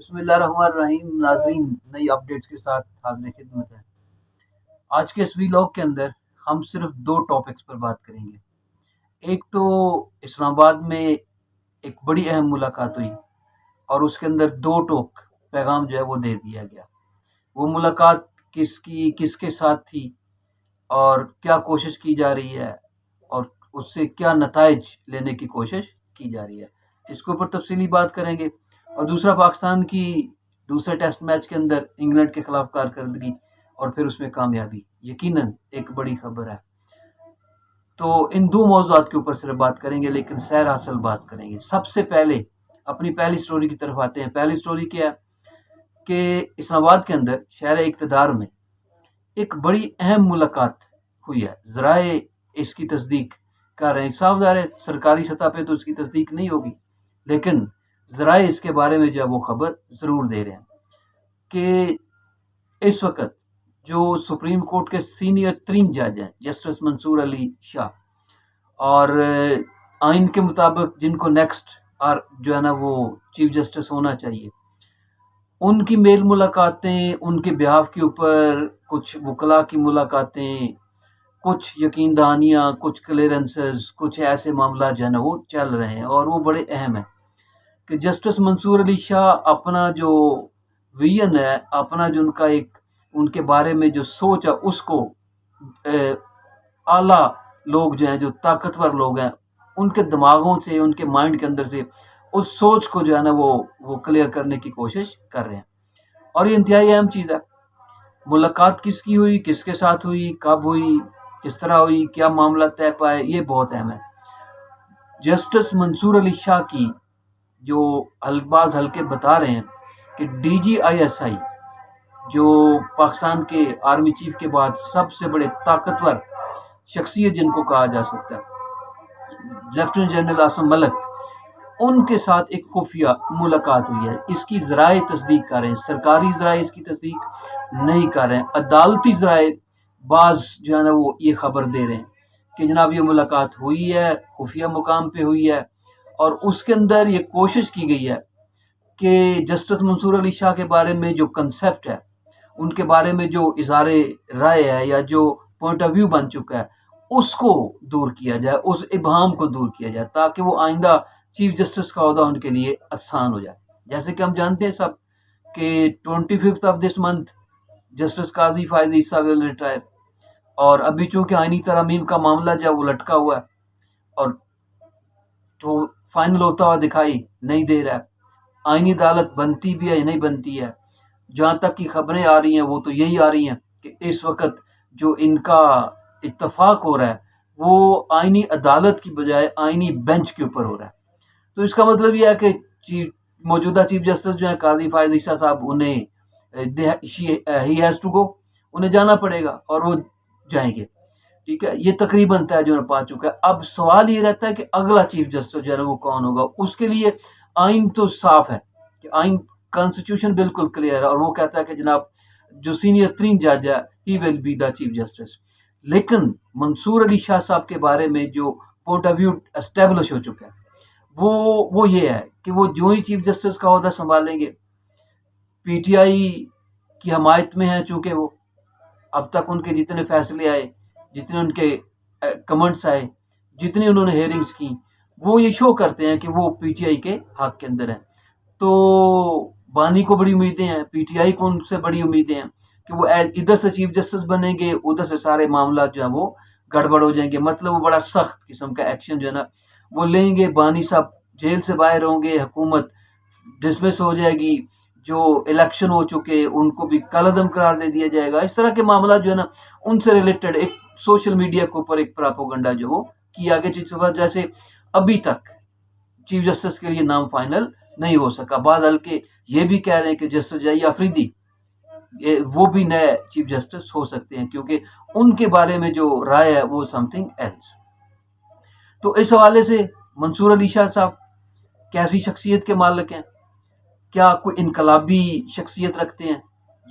बिस्मिल्लाहिर्रहमानिर्रहीम। नाज़रीन, नई अपडेट्स के साथ हाज़िर खिदमत है। आज के इस व्लॉग के अंदर हम सिर्फ 2 टॉपिक्स पर बात करेंगे। एक तो इस्लामाबाद में एक बड़ी अहम मुलाकात हुई और उसके अंदर 2 टोक पैगाम जो है वो दे दिया गया। वो मुलाकात किसके साथ थी और क्या कोशिश की जा रही है और उससे क्या नताइज लेने की कोशिश की जा रही है, इसके ऊपर तफसीली बात करेंगे। और दूसरा, पाकिस्तान की दूसरे टेस्ट मैच के अंदर इंग्लैंड के खिलाफ कारकर्दगी और फिर उसमें कामयाबी यकीनन एक बड़ी खबर है। तो इन 2 मौज़ूआत के ऊपर सिर्फ बात करेंगे, लेकिन सैर हासिल बात करेंगे। सबसे पहले अपनी पहली स्टोरी की तरफ आते हैं। पहली स्टोरी क्या है कि इस्लामाबाद के अंदर शहर इक़्तिदार में एक बड़ी अहम मुलाकात हुई है। ज़राए इसकी तस्दीक कर रहे हैं। साफ ज़ाहिर है सरकारी सतह पे तो इसकी तस्दीक नहीं होगी, लेकिन ज़राए इसके बारे में जो है वो खबर ज़रूर दे रहे हैं कि इस वक़्त जो सुप्रीम कोर्ट के सीनियर 3 जज हैं, जस्टिस मंसूर अली शाह और आइन के मुताबिक जिनको नेक्स्ट जो है ना वो चीफ जस्टिस होना चाहिए, उनकी मेल मुलाकातें, उनके बिहाफ के ऊपर कुछ वकला की मुलाकातें, कुछ यकीन दहानियाँ, कुछ क्लियरेंसेस, कुछ ऐसे मामला जो है ना वो चल रहे हैं और वो बड़े अहम हैं कि जस्टिस मंसूर अली शाह अपना जो विजन है, अपना जो उनका एक उनके बारे में जो सोच है, उसको आला लोग जो हैं, जो ताकतवर लोग हैं, उनके दिमागों से, उनके माइंड के अंदर से उस सोच को जो है ना वो क्लियर करने की कोशिश कर रहे हैं। और ये इंतहाई अहम चीज़ है। मुलाकात किसकी हुई, किसके साथ हुई, कब हुई, किस तरह हुई, क्या मामला तय पाए, ये बहुत अहम है। जस्टिस मंसूर अली शाह की जो बाज़ हल्के बता रहे हैं कि DGISI जो पाकिस्तान के आर्मी चीफ के बाद सबसे बड़े ताकतवर शख्सियत जिनको कहा जा सकता है, लेफ्टिनेंट जनरल आसिम मलिक, उनके साथ एक खुफिया मुलाकात हुई है। इसकी ज़राए तस्दीक कर रहे हैं, सरकारी ज़राए इसकी तस्दीक नहीं कर रहे हैं। अदालती ज़राए बाज़ जो है ना वो ये खबर दे रहे हैं कि जनाब ये मुलाकात हुई है, खुफिया मुकाम पे हुई है और उसके अंदर ये कोशिश की गई है कि जस्टिस मंसूर अली शाह के बारे में जो कंसेप्ट है, उनके बारे में जो इज़हारे राय है या जो पॉइंट ऑफ व्यू बन चुका है, उसको दूर किया जाए, उस इबहम को दूर किया जाए, ताकि वो आइंदा चीफ जस्टिस का ओहदा उनके लिए आसान हो जाए। जैसे कि हम जानते हैं सब कि 25 of this month justice Qazi Faez Isa will retire और अभी चूंकि आइनी तरमीम का मामला जो है वो लटका हुआ है और तो फाइनल होता हुआ दिखाई नहीं दे रहा है। आइनी अदालत बनती भी है या नहीं बनती है। जहाँ तक की खबरें आ रही हैं वो तो यही आ रही हैं कि इस वक्त जो इनका इत्तफाक हो रहा है वो आइनी अदालत की बजाय आइनी बेंच के ऊपर हो रहा है। तो इसका मतलब यह है कि मौजूदा चीफ जस्टिस जो है काजी फायद ईसा साहब, उन्हें ही हैज टू गो, उन्हें जाना पड़ेगा और वो जाएंगे। ठीक है, ये तकरीबन तय जो पा चुका है। अब सवाल ये रहता है कि अगला चीफ जस्टिस जो है वो कौन होगा। उसके लिए आइन तो साफ है कि आइन कॉन्स्टिट्यूशन बिल्कुल क्लियर है और वो कहता है कि जनाब जो सीनियर 3 जज है he will be the chief justice. लेकिन मंसूर अली शाह साहब के बारे में जो पॉइंट ऑफ व्यू एस्टेब्लिश हो चुका है वो ये है कि वो जो ही चीफ जस्टिस का ओहदा संभालेंगे, पीटीआई की हमायत में है। चूंकि वो अब तक उनके जितने फैसले आए, जितने उनके कमेंट्स आए, जितनी उन्होंने हेयरिंग्स की, वो ये शो करते हैं कि वो पीटीआई के हक के अंदर है। तो बानी को बड़ी उम्मीदें हैं, पीटीआई को उनसे बड़ी उम्मीदें हैं कि वो इधर से चीफ जस्टिस बनेंगे, उधर से सारे मामला जो है वो गड़बड़ हो जाएंगे। मतलब वो बड़ा सख्त किस्म का एक्शन जो है ना वो लेंगे। बानी साहब जेल से बाहर होंगे, हुकूमत डिसमिस हो जाएगी, जो इलेक्शन हो चुके उनको भी कलअदम करार दे दिया जाएगा। इस तरह के मामला जो है ना उनसे रिलेटेड एक सोशल मीडिया के ऊपर एक प्रोपेगेंडा जो वो किया गया, जिस वजह जैसे अभी तक चीफ जस्टिस के लिए नाम फाइनल नहीं हो सका। बाद हल्के ये भी कह रहे हैं कि जस्टिस जाई अफरीदी वो भी नए चीफ जस्टिस हो सकते हैं, क्योंकि उनके बारे में जो राय है वो समथिंग एल्स। तो इस हवाले से मंसूर अली शाह साहब कैसी शख्सियत के मालिक हैं? क्या कोई इनकलाबी शख्सियत रखते हैं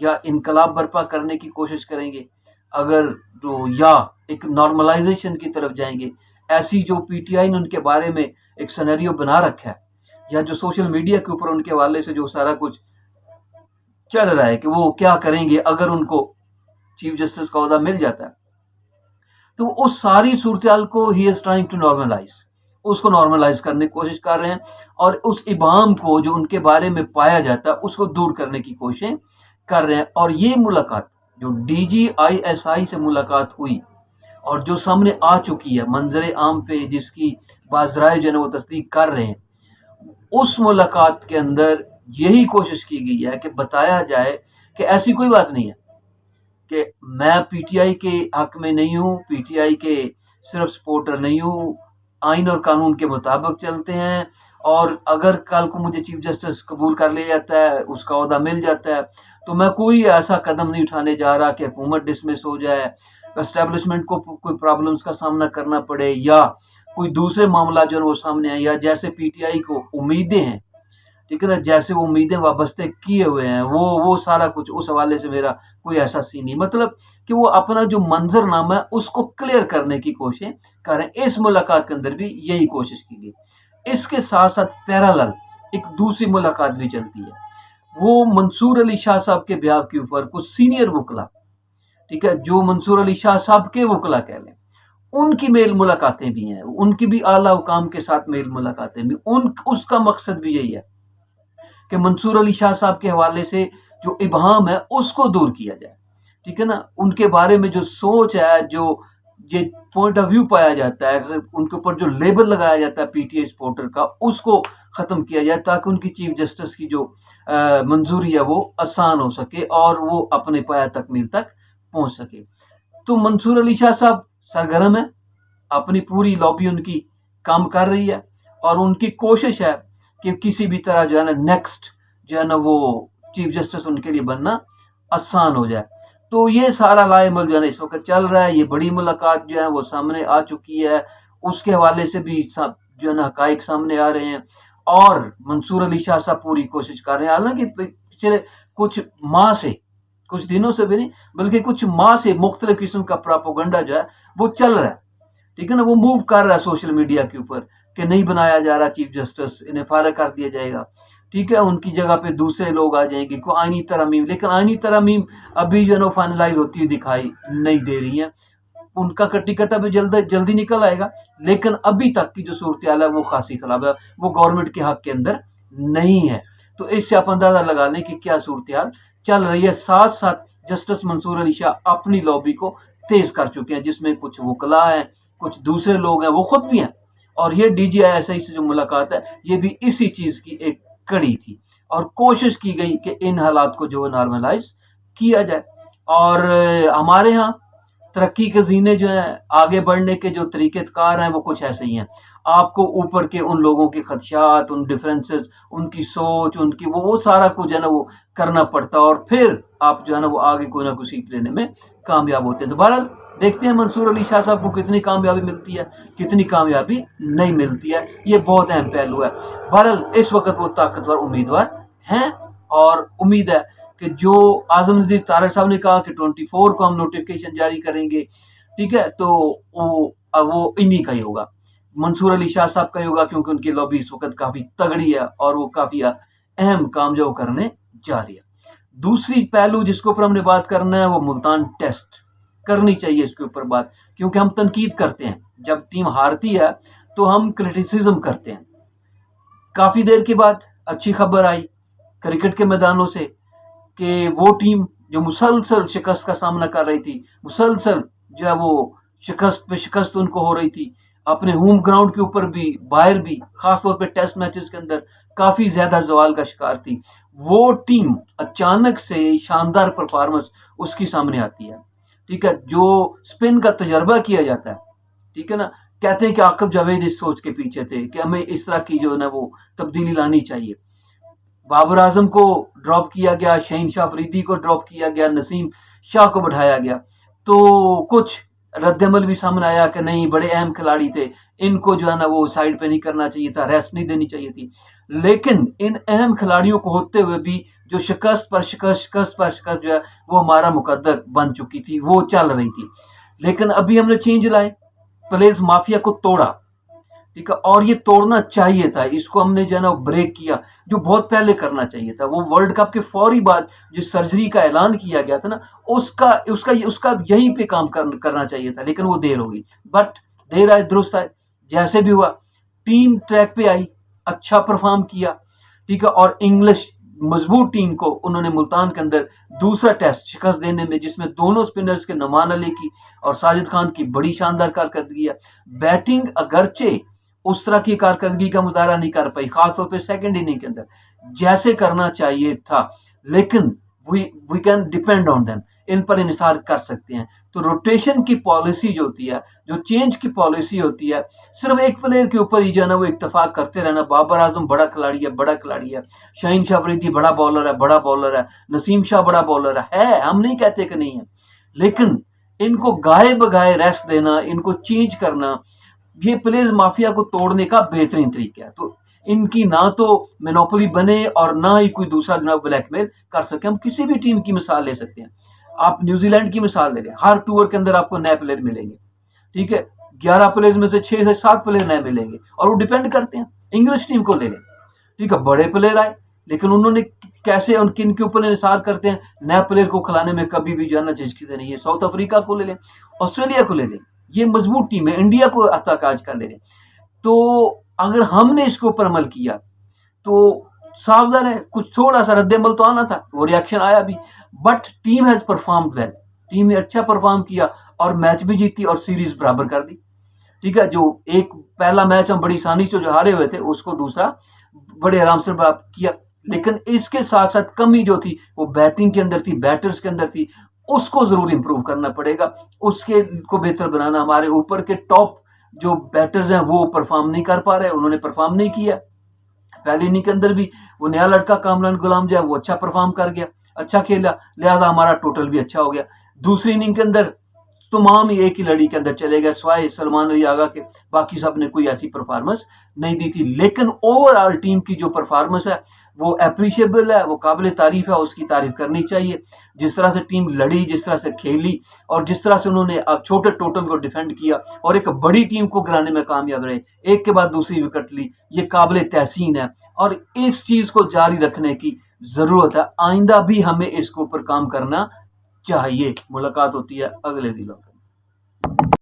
या इनकलाब बर्पा करने की कोशिश करेंगे? अगर तो या एक नॉर्मलाइजेशन की तरफ जाएंगे? ऐसी जो पीटीआई ने उनके बारे में एक सिनेरियो बना रखा है या जो सोशल मीडिया के ऊपर उनके हवाले से जो सारा कुछ चल रहा है कि वो क्या करेंगे अगर उनको चीफ जस्टिस का ओहदा मिल जाता है। तो उस सारी सूरत को he is trying to normalise, उसको नॉर्मलाइज करने की कोशिश कर रहे हैं और उस इबाम को जो उनके बारे में पाया जाता है उसको दूर करने की कोशिश कर रहे हैं। और ये मुलाकात जो DGISI से मुलाकात हुई और जो सामने आ चुकी है मंजर आम पे, जिसकी बाजराए जो है वो तस्दीक कर रहे हैं, उस मुलाकात के अंदर यही कोशिश की गई है कि बताया जाए कि ऐसी कोई बात नहीं है कि मैं पीटीआई के हक में नहीं हूँ, पीटीआई के सिर्फ सपोर्टर नहीं हूँ, आइन और कानून के मुताबिक चलते हैं और अगर कल को मुझे चीफ जस्टिस कबूल कर लिया जाता है, उसका ओहदा मिल जाता है, तो मैं कोई ऐसा कदम नहीं उठाने जा रहा कि हुकूमत डिसमिस हो जाए, एस्टेब्लिशमेंट को कोई प्रॉब्लम्स का सामना करना पड़े या कोई दूसरे मामला जो है वो सामने आए, या जैसे पीटीआई को उम्मीदें हैं, ठीक है ना, जैसे वो उम्मीदें वाबस्ते किए हुए हैं, वो सारा कुछ उस हवाले से मेरा कोई ऐसा सीन नहीं, मतलब कि वो अपना जो मंजरनामा है उसको क्लियर करने की कोशिश कर रहे हैं। इस मुलाकात के अंदर भी यही कोशिश की गई। इसके साथ साथ पैरेलल एक दूसरी मुलाकात भी चलती है, वो मंसूर अली शाह साहब के ब्याह के ऊपर कुछ सीनियर वकला, ठीक है, जो मंसूर अली शाह साहब के वकला कह लें, उनकी मेल मुलाकातें भी हैं, उनकी भी आला हुकाम के साथ मेल मुलाकातें भी, उसका मकसद भी यही है कि मंसूर अली शाह साहब के हवाले से जो इबहम है उसको दूर किया जाए, ठीक है ना, उनके बारे में जो सोच है, जो ये पॉइंट ऑफ व्यू पाया जाता है, उनके ऊपर जो लेबल लगाया जाता है पीटीआई सपोर्टर का, उसको खत्म किया जाए ताकि उनकी चीफ जस्टिस की जो मंजूरी है वो आसान हो सके और वो अपने पाया तकमील तक पहुंच सके। तो मंसूर अली शाह साहब सरगर्म है, अपनी पूरी लॉबी उनकी काम कर रही है और उनकी कोशिश है कि किसी भी तरह जो है ना नेक्स्ट जो है ना वो चीफ जस्टिस उनके लिए बनना आसान हो जाए। तो ये सारा लाएमल जो है ना इस वक्त चल रहा है। ये बड़ी मुलाकात जो है वो सामने आ चुकी है, उसके हवाले से भी जो है ना हकाइक सामने आ रहे हैं और मंसूर अली शाह साहब पूरी कोशिश कर रहे हैं। हालांकि पिछले कुछ माह से, कुछ दिनों से भी नहीं बल्कि कुछ माह से मुख्तलिफ किस्म का प्रोपेगेंडा जो है वो चल रहा है, ठीक है ना, वो मूव कर रहा है सोशल मीडिया के ऊपर कि नहीं बनाया जा रहा चीफ जस्टिस, इन्हें फारिग कर दिया जाएगा, ठीक है, उनकी जगह पे दूसरे लोग आ जाएंगे, को आईनी तरमीम, लेकिन आईनी तरमीम अभी जो है ना फाइनलाइज होती हुई दिखाई नहीं दे रही है। उनका कट्टी कट्टा भी जल्दी निकल आएगा, लेकिन अभी तक की जो सूरत है वो खासी खराब है, वो गवर्नमेंट के हक के अंदर नहीं है। तो इससे आप अंदाजा लगा लें कि क्या सूरत चल रही है। साथ साथ जस्टिस मंसूर अली शाह अपनी लॉबी को तेज कर चुके हैं, जिसमें कुछ वकला हैं, कुछ दूसरे लोग हैं, वो खुद भी हैं, और ये DGISI से जो मुलाकात है ये भी इसी चीज की एक कड़ी थी और कोशिश की गई कि इन हालात को जो है नॉर्मलाइज किया जाए। और हमारे यहाँ तरक्की के जीने जो है, आगे बढ़ने के जो तरीक़ेकार हैं वो कुछ ऐसे ही हैं। आपको ऊपर के उन लोगों के खदशात, उन डिफरेंसेस, उनकी सोच, उनकी वो सारा कुछ जो है ना वो करना पड़ता है और फिर आप जो है ना वो आगे कोई ना कोई सीख लेने में कामयाब होते हैं। तो बहरहाल देखते हैं मंसूर अली शाह साहब को कितनी कामयाबी मिलती है, कितनी कामयाबी नहीं मिलती है, ये बहुत अहम पहलू है। बहरहाल इस वक्त वो ताकतवर उम्मीदवार हैं और उम्मीद है कि जो आजम नज़ीर तारड़ साहब ने कहा कि 24 को हम नोटिफिकेशन जारी करेंगे, ठीक है, तो वो इन्हीं का ही होगा, मंसूर अली शाह साहब का ही होगा, क्योंकि उनकी लॉबी इस वक्त काफी तगड़ी है और वो काफी अहम काम जो करने जा रही है। दूसरी पहलू जिसके ऊपर हमने बात करना है वो मुल्तान टेस्ट करनी चाहिए इसके ऊपर बात, क्योंकि हम तनकीद करते हैं, जब टीम हारती है तो हम क्रिटिसिज्म करते हैं। काफी देर के बाद अच्छी खबर आई क्रिकेट के मैदानों से कि वो टीम जो मुसलसल शिकस्त का सामना कर रही थी, मुसलसल जो है वो शिकस्त पे शिकस्त उनको हो रही थी, अपने होम ग्राउंड के ऊपर भी बाहर भी, खासतौर पे टेस्ट मैचेस के अंदर काफी ज्यादा जवाल का शिकार थी, वो टीम अचानक से शानदार परफॉर्मेंस उसकी सामने आती है, ठीक है, जो स्पिन का तजर्बा किया जाता है, ठीक है ना, कहते हैं कि आकिब जावेद इस सोच के पीछे थे कि हमें इस तरह की जो है ना वो तब्दीली लानी चाहिए। बाबर आजम को ड्रॉप किया गया, शहीन शाह अफरीदी को ड्रॉप किया गया, नसीम शाह को बढ़ाया गया, तो कुछ रद्दमल भी सामने आया कि नहीं बड़े अहम खिलाड़ी थे, इनको जो है ना वो साइड पे नहीं करना चाहिए था, रेस्ट नहीं देनी चाहिए थी। लेकिन इन अहम खिलाड़ियों को होते हुए भी जो शिकस्त पर शिकस्त जो है वो हमारा मुकद्दर बन चुकी थी, वो चल रही थी। लेकिन अभी हमने चेंज लाए, प्लेयर्स माफिया को तोड़ा, ठीक है, और ये तोड़ना चाहिए था, इसको हमने जो है ना ब्रेक किया, जो बहुत पहले करना चाहिए था। वो वर्ल्ड कप के फौरी बाद जो सर्जरी का ऐलान किया गया था ना, उसका उसका उसका यहीं पे काम करना चाहिए था, लेकिन वो देर हो गई। बट देर आए दुरुस्त आए, जैसे भी हुआ टीम ट्रैक पे आई, अच्छा परफॉर्म किया, ठीक है। और इंग्लिश मजबूत टीम को उन्होंने मुल्तान के अंदर दूसरा टेस्ट शिकस्त देने में, जिसमें दोनों स्पिनर्स के नुमान अली की और साजिद खान की बड़ी शानदार कारकर्दगी है। बैटिंग अगरचे उस तरह की कारकर्दगी का मुजाहरा नहीं कर पाई, खासतौर पे सेकंड इनिंग के अंदर जैसे करना चाहिए था, लेकिन we can depend on them, इन पर इंसार कर सकते हैं। तो रोटेशन की पॉलिसी जो होती है, जो चेंज की पॉलिसी होती है, सिर्फ एक प्लेयर के ऊपर ही जो है ना वो इत्तेफाक करते रहना। बाबर आजम बड़ा खिलाड़ी है, बड़ा खिलाड़ी है, शाहीन शाह अफरीदी बड़ा बॉलर है, बड़ा बॉलर है, नसीम शाह बड़ा बॉलर है, हम नहीं कहते कि नहीं है, लेकिन इनको गाए बगाए रेस्ट देना, इनको चेंज करना, ये प्लेयर्स माफिया को तोड़ने का बेहतरीन तरीका है। तो इनकी ना तो मोनोपोली बने और ना ही कोई दूसरा जनाब ब्लैकमेल कर सके। हम किसी भी टीम की मिसाल ले सकते हैं, आप न्यूजीलैंड की मिसाल ले लें, हर टूर के अंदर आपको नए प्लेयर मिलेंगे, ठीक है, 11 प्लेयर में से 6 से 7 प्लेयर नए मिलेंगे, और वो डिपेंड करते हैं। इंग्लिश टीम को ले लें, ठीक है, बड़े प्लेयर आए, लेकिन उन्होंने कैसे उन किन के ऊपर इंसार करते हैं, नए प्लेयर को खिलाने में कभी भी जाना झिझकते नहीं है। साउथ अफ्रीका को ले लें, ऑस्ट्रेलिया को ले लें, ये मजबूत टीम है, इंडिया को तक आज कर ले लें। तो अगर हमने इसके ऊपर अमल किया तो साफ ज़ाहिर है कुछ थोड़ा सा रद्द-ए-अमल तो आना था, वो रिएक्शन आया भी, but team has performed well, team ने अच्छा परफॉर्म किया और मैच भी जीती और सीरीज बराबर कर दी, ठीक है। जो एक पहला मैच हम बड़ी आसानी से जो हारे हुए थे, उसको दूसरा बड़े आराम से बराबर किया, लेकिन इसके साथ साथ कमी जो थी वो बैटिंग के अंदर थी, बैटर्स के अंदर थी, उसको जरूर इंप्रूव करना पड़ेगा, उसके को बेहतर बनाना। हमारे ऊपर के टॉप जो बैटर्स हैं वो परफॉर्म नहीं कर पा रहे, उन्होंने परफॉर्म नहीं किया। पहली इनिंग के अंदर भी वो नया लड़का कामरान गुलाम जो है वो अच्छा परफॉर्म कर गया, अच्छा खेला, लिहाजा हमारा टोटल भी अच्छा हो गया। दूसरी इनिंग के अंदर तमाम ही एक ही लड़ी के अंदर चले गए, स्वाय सलमान अली आगा के, बाकी सब ने कोई ऐसी परफॉर्मेंस नहीं दी थी। लेकिन ओवरऑल टीम की जो परफॉर्मेंस है वो अप्रिशिएबल है, वो काबिल तारीफ है, उसकी तारीफ करनी चाहिए। जिस तरह से टीम लड़ी, जिस तरह से खेली और जिस तरह से उन्होंने अब छोटे टोटल को डिफेंड किया और एक बड़ी टीम को गिराने में कामयाब रहे, एक के बाद दूसरी विकेट ली, ये काबिल तहसीन है और इस चीज को जारी रखने की जरूरत है। आइंदा भी हमें इसके ऊपर काम करना चाहिए। मुलाकात होती है अगले दिनों।